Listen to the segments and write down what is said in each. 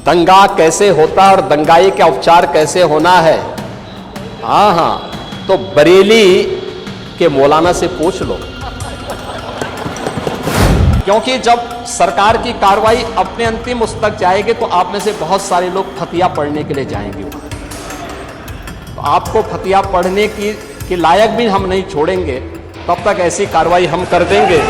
दंगा कैसे होता और दंगाई का उपचार कैसे होना है, हाँ, तो बरेली के मौलाना से पूछ लो। क्योंकि जब सरकार की कार्रवाई अपने अंतिम उस तक जाएगी तो आप में से बहुत सारे लोग फतिया पढ़ने के लिए जाएंगे वहां। तो आपको फतिया पढ़ने की लायक भी हम नहीं छोड़ेंगे, तब तक ऐसी कार्रवाई हम कर देंगे।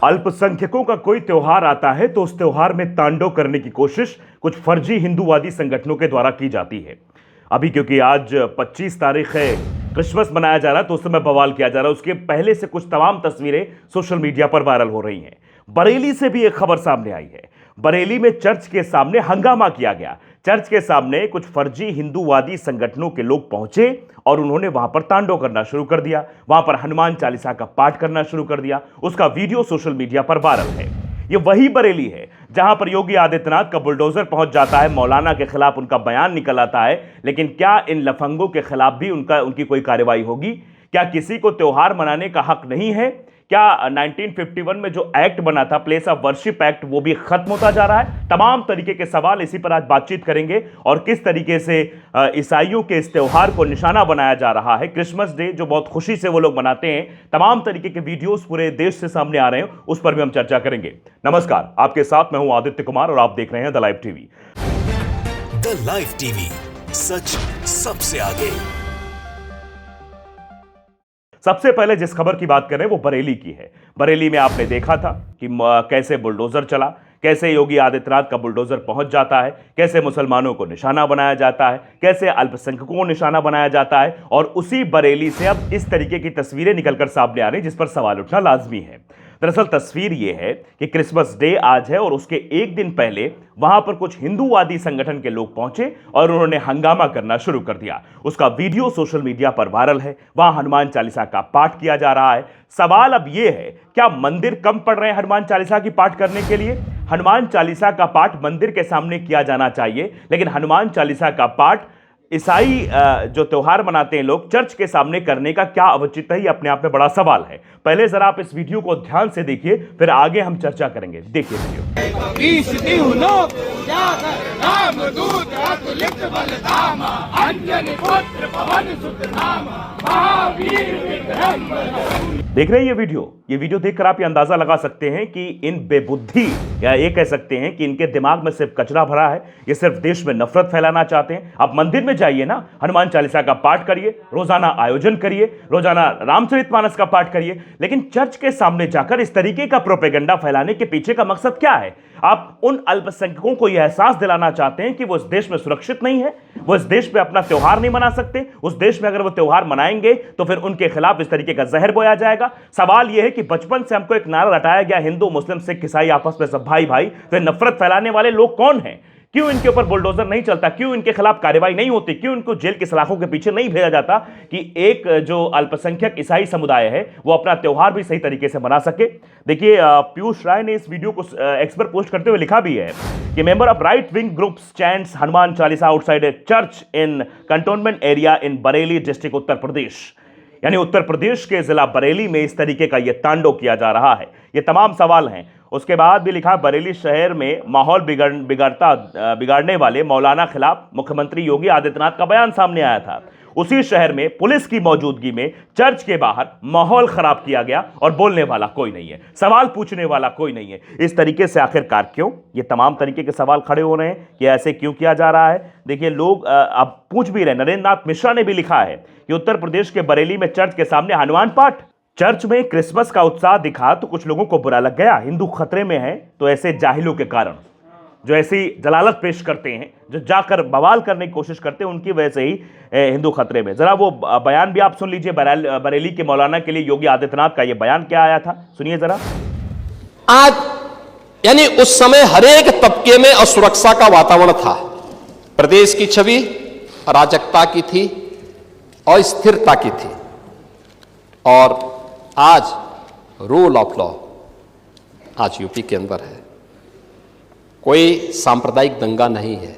अल्पसंख्यकों का कोई त्योहार आता है तो उस त्योहार में तांडव करने की कोशिश कुछ फर्जी हिंदूवादी संगठनों के द्वारा की जाती है। अभी क्योंकि आज 25 तारीख है, क्रिसमस मनाया जा रहा है, तो उस समय बवाल किया जा रहा है। उसके पहले से कुछ तमाम तस्वीरें सोशल मीडिया पर वायरल हो रही हैं। बरेली से भी एक खबर सामने आई है। बरेली में चर्च के सामने हंगामा किया गया। चर्च के सामने कुछ फर्जी हिंदूवादी संगठनों के लोग पहुंचे और उन्होंने वहां पर तांडव करना शुरू कर दिया। वहां पर हनुमान चालीसा का पाठ करना शुरू कर दिया। उसका वीडियो सोशल मीडिया पर वायरल है। ये वही बरेली है जहां पर योगी आदित्यनाथ का बुलडोजर पहुंच जाता है, मौलाना के खिलाफ उनका बयान निकल आता है। लेकिन क्या इन लफंगों के खिलाफ भी उनकी कोई कार्रवाई होगी? क्या किसी को त्योहार मनाने का हक नहीं है? क्या 1951 में जो एक्ट बना था, प्लेस ऑफ वर्शिप एक्ट, वो भी खत्म होता जा रहा है? तमाम तरीके के सवाल, इसी पर आज बातचीत करेंगे। और किस तरीके से ईसाइयों के इस त्योहार को निशाना बनाया जा रहा है, क्रिसमस डे जो बहुत खुशी से वो लोग मनाते हैं, तमाम तरीके के वीडियोस पूरे देश से सामने आ रहे हैं, उस पर भी हम चर्चा करेंगे। नमस्कार, आपके साथ मैं हूं आदित्य कुमार और आप देख रहे हैं the live TV. The live TV, सच सबसे आगे। सबसे पहले जिस खबर की बात करें वो बरेली की है। बरेली में आपने देखा था कि कैसे बुलडोजर चला, कैसे योगी आदित्यनाथ का बुलडोजर पहुंच जाता है, कैसे मुसलमानों को निशाना बनाया जाता है, कैसे अल्पसंख्यकों को निशाना बनाया जाता है। और उसी बरेली से अब इस तरीके की तस्वीरें निकलकर सामने आ रही जिस पर सवाल उठना लाजमी है। दरअसल तस्वीर यह है कि क्रिसमस डे आज है और उसके एक दिन पहले वहां पर कुछ हिंदूवादी संगठन के लोग पहुंचे और उन्होंने हंगामा करना शुरू कर दिया। उसका वीडियो सोशल मीडिया पर वायरल है। वहां हनुमान चालीसा का पाठ किया जा रहा है। सवाल अब यह है, क्या मंदिर कम पड़ रहे हैं हनुमान चालीसा की पाठ करने के लिए? हनुमान चालीसा का पाठ मंदिर के सामने किया जाना चाहिए, लेकिन हनुमान चालीसा का पाठ ईसाई जो त्योहार मनाते हैं लोग, चर्च के सामने करने का क्या औचित्य है? ये अपने आप में बड़ा सवाल है। पहले जरा आप इस वीडियो को ध्यान से देखिए, फिर आगे हम चर्चा करेंगे। देखिए वीडियो। देख रहे हैं ये वीडियो देखकर आप ये अंदाजा लगा सकते हैं कि इन बेबुद्धि, या ये कह सकते हैं कि इनके दिमाग में सिर्फ कचरा भरा है। ये सिर्फ देश में नफरत फैलाना चाहते हैं। आप मंदिर में जाइए ना, हनुमान चालीसा का पाठ करिए, रोजाना आयोजन करिए, रोजाना रामचरितमानस का पाठ करिए, लेकिन चर्च के सामने जाकर इस तरीके का प्रोपेगेंडा फैलाने के पीछे का मकसद क्या है? आप उन अल्पसंख्यकों को यह एहसास दिलाना चाहते हैं कि वो इस देश में सुरक्षित नहीं है, वो इस देश में अपना त्योहार नहीं मना सकते। उस देश में अगर वो त्योहार मनाएंगे तो फिर उनके खिलाफ इस तरीके का जहर बोया जाएगा। सवाल यह है कि बचपन से हमको एक नारा रटाया गया, हिंदू मुस्लिम सिख ईसाई आपस में सब भाई भाई, तो नफरत फैलाने वाले लोग कौन हैं? क्यों इनके ऊपर बुलडोजर नहीं चलता? क्यों इनके खिलाफ कार्रवाई नहीं होती? क्यों इनको जेल की सलाखों के पीछे नहीं भेजा जाता कि एक जो अल्पसंख्यक ईसाई समुदाय है वो अपना त्योहार भी सही तरीके से मना सके? देखिए, पीयूष राय ने इस वीडियो को एक्स पर पोस्ट करते हुए लिखा भी है कि member of right wing group chants Hanuman Chalisa outside a church in cantonment area in Bareilly district Uttar Pradesh. यानी उत्तर प्रदेश के जिला बरेली में इस तरीके का यह तांडव किया जा रहा है। ये तमाम सवाल हैं। उसके बाद भी लिखा, बरेली शहर में माहौल बिगाड़ने वाले मौलाना खिलाफ मुख्यमंत्री योगी आदित्यनाथ का बयान सामने आया था। उसी शहर में पुलिस की मौजूदगी में चर्च के बाहर माहौल खराब किया गया और बोलने वाला कोई नहीं है, सवाल पूछने वाला कोई नहीं है। इस तरीके से आखिरकार क्यों? ये तमाम तरीके के सवाल खड़े हो रहे हैं कि ऐसे क्यों किया जा रहा है। देखिए, लोग अब पूछ भी रहे। नरेंद्र नाथ मिश्रा ने भी लिखा है कि उत्तर प्रदेश के बरेली में चर्च के सामने हनुमान पाठ। चर्च में क्रिसमस का उत्साह दिखा तो कुछ लोगों को बुरा लग गया, हिंदू खतरे में है तो ऐसे जाहिलों के कारण। जो ऐसी जलालत पेश करते हैं, जो जाकर बवाल करने की कोशिश करते हैं, उनकी वजह से ही हिंदू खतरे में। जरा वो बयान भी आप सुन लीजिए, बरेली के मौलाना के लिए योगी आदित्यनाथ का ये बयान क्या आया था, सुनिए जरा। आज यानी उस समय हरेक तबके में असुरक्षा का वातावरण था। प्रदेश की छवि अराजकता की थी और स्थिरता की थी, और आज रूल ऑफ लॉ आज यूपी के अंदर है। कोई सांप्रदायिक दंगा नहीं है।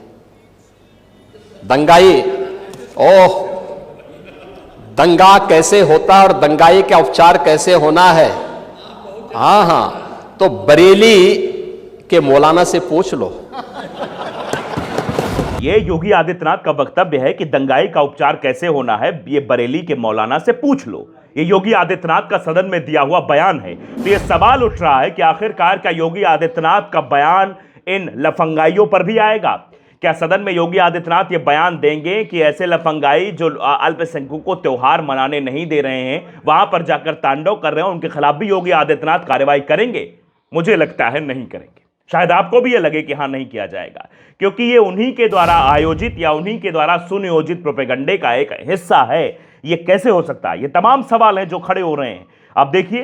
दंगाई, ओह, दंगा कैसे होता है और दंगाई का उपचार कैसे होना है, हाँ, तो बरेली के मौलाना से पूछ लो। ये योगी आदित्यनाथ का वक्तव्य है कि दंगाई का उपचार कैसे होना है, ये बरेली के मौलाना से पूछ लो। ये योगी आदित्यनाथ का सदन में दिया हुआ बयान है। तो ये सवाल उठ रहा है कि आखिरकार क्या योगी आदित्यनाथ का बयान इन लफंगाइयों पर भी आएगा? क्या सदन में योगी आदित्यनाथ ये बयान देंगे कि ऐसे लफंगाई जो अल्पसंख्यकों को त्योहार मनाने नहीं दे रहे हैं, वहां पर जाकर तांडव कर रहे हैं, उनके खिलाफ भी योगी आदित्यनाथ कार्रवाई करेंगे? मुझे लगता है नहीं करेंगे। शायद आपको भी ये लगे कि हाँ, नहीं किया जाएगा, क्योंकि ये उन्हीं के द्वारा आयोजित या उन्हीं के द्वारा सुनियोजित प्रोपेगंडे का एक हिस्सा है। ये कैसे हो सकता है? ये तमाम सवाल हैं जो खड़े हो रहे हैं। अब देखिए,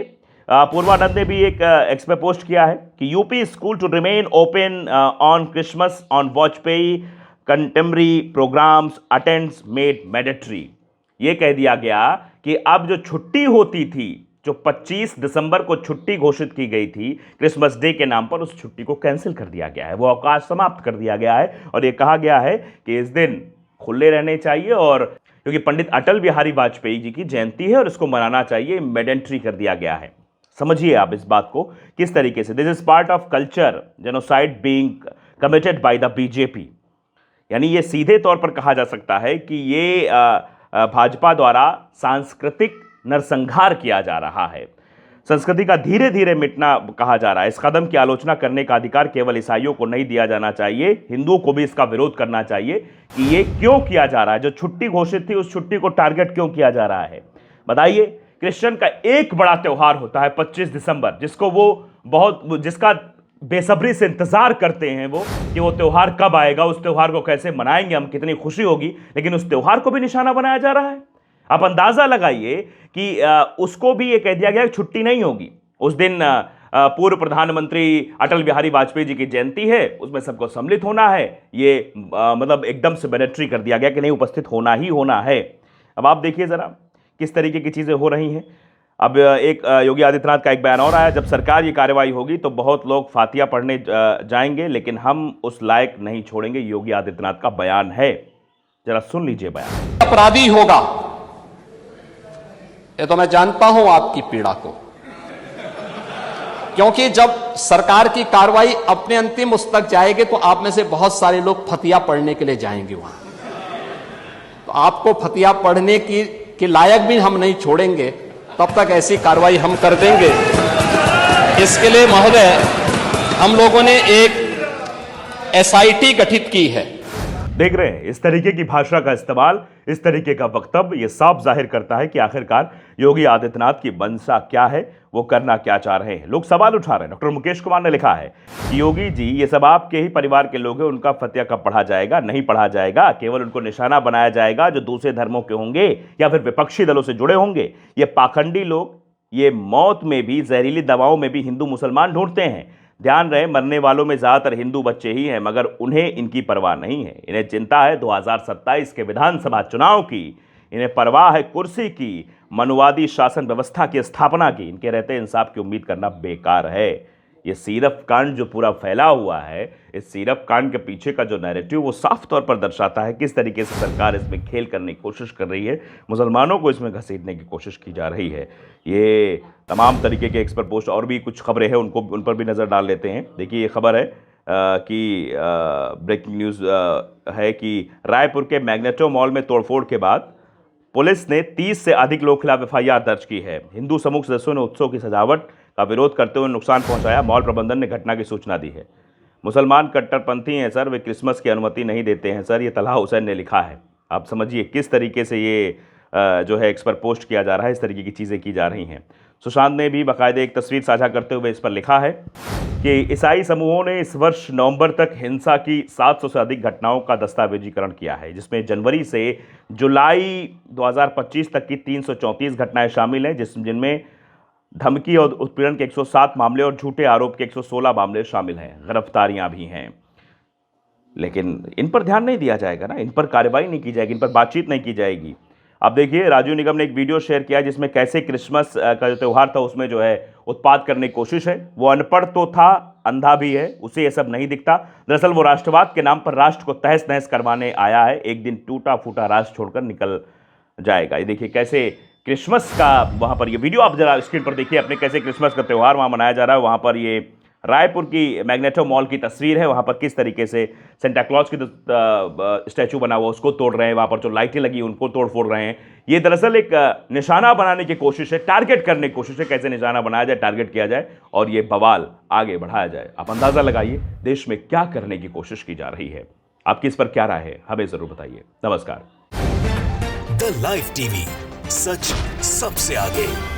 पूर्वानंद ने भी एक एक्स पे पोस्ट किया है कि UP school to remain open on Christmas on Vajpayee contemporary programmes attendance made mandatory. ये कह दिया गया कि अब जो छुट्टी होती थी, जो 25 दिसंबर को छुट्टी घोषित की गई थी क्रिसमस डे के नाम पर, उस छुट्टी को कैंसिल कर दिया गया है, वो अवकाश समाप्त कर दिया गया है। और ये कहा गया है कि इस दिन खुले रहने चाहिए, और क्योंकि पंडित अटल बिहारी वाजपेयी जी की जयंती है और इसको मनाना चाहिए, मैंडेटरी कर दिया गया है। समझिए आप इस बात को किस तरीके से। This is part of culture genocide being committed by the BJP. यानी ये सीधे तौर पर कहा जा सकता है कि ये भाजपा द्वारा सांस्कृतिक नरसंहार किया जा रहा है, संस्कृति का धीरे धीरे मिटना कहा जा रहा है। इस कदम की आलोचना करने का अधिकार केवल ईसाइयों को नहीं दिया जाना चाहिए, हिंदुओं को भी इसका विरोध करना चाहिए कि ये क्यों किया जा रहा है। जो छुट्टी घोषित थी, उस छुट्टी को टारगेट क्यों किया जा रहा है? बताइए। क्रिश्चियन का एक बड़ा त्योहार होता है 25 दिसंबर, जिसको वो जिसका बेसब्री से इंतजार करते हैं वो, कि वो त्योहार कब आएगा, उस त्योहार को कैसे मनाएंगे हम, कितनी खुशी होगी, लेकिन उस त्योहार को भी निशाना बनाया जा रहा है। आप अंदाजा लगाइए कि उसको भी ये कह दिया गया कि छुट्टी नहीं होगी। उस दिन पूर्व प्रधानमंत्री अटल बिहारी वाजपेयी जी की जयंती है, उसमें सबको सम्मिलित होना है। ये मतलब एकदम से मैंडेटरी कर दिया गया कि नहीं, उपस्थित होना ही होना है। अब आप देखिए जरा किस तरीके की चीजें हो रही हैं। अब एक योगी आदित्यनाथ का एक बयान और आया, जब सरकार ये कार्रवाई होगी तो बहुत लोग फातिया पढ़ने जाएंगे, लेकिन हम उस लायक नहीं छोड़ेंगे। योगी आदित्यनाथ का बयान है, जरा सुन लीजिए बयान। अपराधी होगा, ये तो मैं जानता हूं आपकी पीड़ा को, क्योंकि जब सरकार की कार्रवाई अपने अंतिम उस तक जाएगी तो आप में से बहुत सारे लोग फतिया पढ़ने के लिए जाएंगे वहां। तो आपको फतिया पढ़ने के लायक भी हम नहीं छोड़ेंगे, तब तक ऐसी कार्रवाई हम कर देंगे। इसके लिए महोदय, हम लोगों ने एक एसआईटी गठित की है। देख रहे हैं इस तरीके की भाषा का इस्तेमाल, इस तरीके का वक्तव्य, ये साफ जाहिर करता है कि आखिरकार योगी आदित्यनाथ की मंशा क्या है, वो करना क्या चाह रहे हैं। लोग सवाल उठा रहे हैं। डॉक्टर मुकेश कुमार ने लिखा है कि योगी जी, ये सब आपके ही परिवार के लोग हैं, उनका फतिया कब पढ़ा जाएगा? नहीं पढ़ा जाएगा, केवल उनको निशाना बनाया जाएगा जो दूसरे धर्मों के होंगे या फिर विपक्षी दलों से जुड़े होंगे। ये पाखंडी लोग, ये मौत में भी, जहरीली दवाओं में भी हिंदू मुसलमान ढूंढते हैं। ध्यान रहे, मरने वालों में ज्यादातर हिंदू बच्चे ही हैं, मगर उन्हें इनकी परवाह नहीं है। इन्हें चिंता है 2027 के विधानसभा चुनाव की, इन्हें परवाह है कुर्सी की, मनुवादी शासन व्यवस्था की स्थापना की। इनके रहते इंसाफ की उम्मीद करना बेकार है। ये सीरफ कांड जो पूरा फैला हुआ है, इस सीरफ कांड के पीछे का जो नैरेटिव, वो साफ तौर पर दर्शाता है किस तरीके से सरकार इसमें खेल करने की कोशिश कर रही है, मुसलमानों को इसमें घसीटने की कोशिश की जा रही है। ये तमाम तरीके के एक्सपर्ट पोस्ट और भी कुछ खबरें हैं, उन पर भी नज़र डाल लेते हैं। देखिए, ये खबर है कि ब्रेकिंग न्यूज़ है कि रायपुर के मैग्नेटो मॉल में तोड़फोड़ के बाद पुलिस ने 30 से अधिक लोगों के खिलाफ एफआईआर दर्ज की है। हिंदू समूह सदस्यों ने उत्सव की सजावट का विरोध करते हुए नुकसान पहुंचाया। मॉल प्रबंधन ने घटना की सूचना दी है। मुसलमान कट्टरपंथी हैं सर, वे क्रिसमस की अनुमति नहीं देते हैं सर, ये तलहा हुसैन ने लिखा है। आप समझिए किस तरीके से ये जो है एक्सपर्ट पोस्ट किया जा रहा है, इस तरीके की चीज़ें की जा रही हैं। सुशांत ने भी बाकायदे एक तस्वीर साझा करते हुए इस पर लिखा है कि ईसाई समूहों ने इस वर्ष नवंबर तक हिंसा की 700 से अधिक घटनाओं का दस्तावेजीकरण किया है, जिसमें जनवरी से जुलाई 2025 तक की 334 घटनाएं शामिल हैं, जिनमें धमकी और उत्पीड़न के 107 मामले और झूठे आरोप के 116 मामले शामिल हैं। गिरफ्तारियां भी हैं, लेकिन इन पर ध्यान नहीं दिया जाएगा ना, इन पर कार्रवाई नहीं की जाएगी, इन पर बातचीत नहीं की जाएगी। अब देखिए, राजीव निगम ने एक वीडियो शेयर किया जिसमें कैसे क्रिसमस का जो त्यौहार था उसमें जो है उत्पात करने की कोशिश है। वो अनपढ़ तो था, अंधा भी है, उसे ये सब नहीं दिखता। दरअसल वो राष्ट्रवाद के नाम पर राष्ट्र को तहस नहस करवाने आया है। एक दिन टूटा फूटा राष्ट्र छोड़कर निकल जाएगा। ये देखिए कैसे क्रिसमस का वहाँ पर, ये वीडियो आप जरा स्क्रीन पर देखिए अपने, कैसे क्रिसमस का त्यौहार वहाँ मनाया जा रहा है। वहाँ पर ये रायपुर की मैग्नेटो मॉल की तस्वीर है। वहाँ पर किस तरीके से सेंटा क्लॉज की स्टैचू बना हुआ उसको तोड़ रहे हैं, वहाँ पर जो लाइटें लगी उनको तोड़ फोड़ रहे हैं। ये दरअसल एक निशाना बनाने की कोशिश है, टारगेट करने की कोशिश है, कैसे निशाना बनाया जाए, टारगेट किया जाए और ये बवाल आगे बढ़ाया जाए। आप अंदाजा लगाइए देश में क्या करने की कोशिश की जा रही है। आपकी इस पर क्या राय है, हमें जरूर बताइए। नमस्कार। द लाइव टीवी, सच सबसे आगे।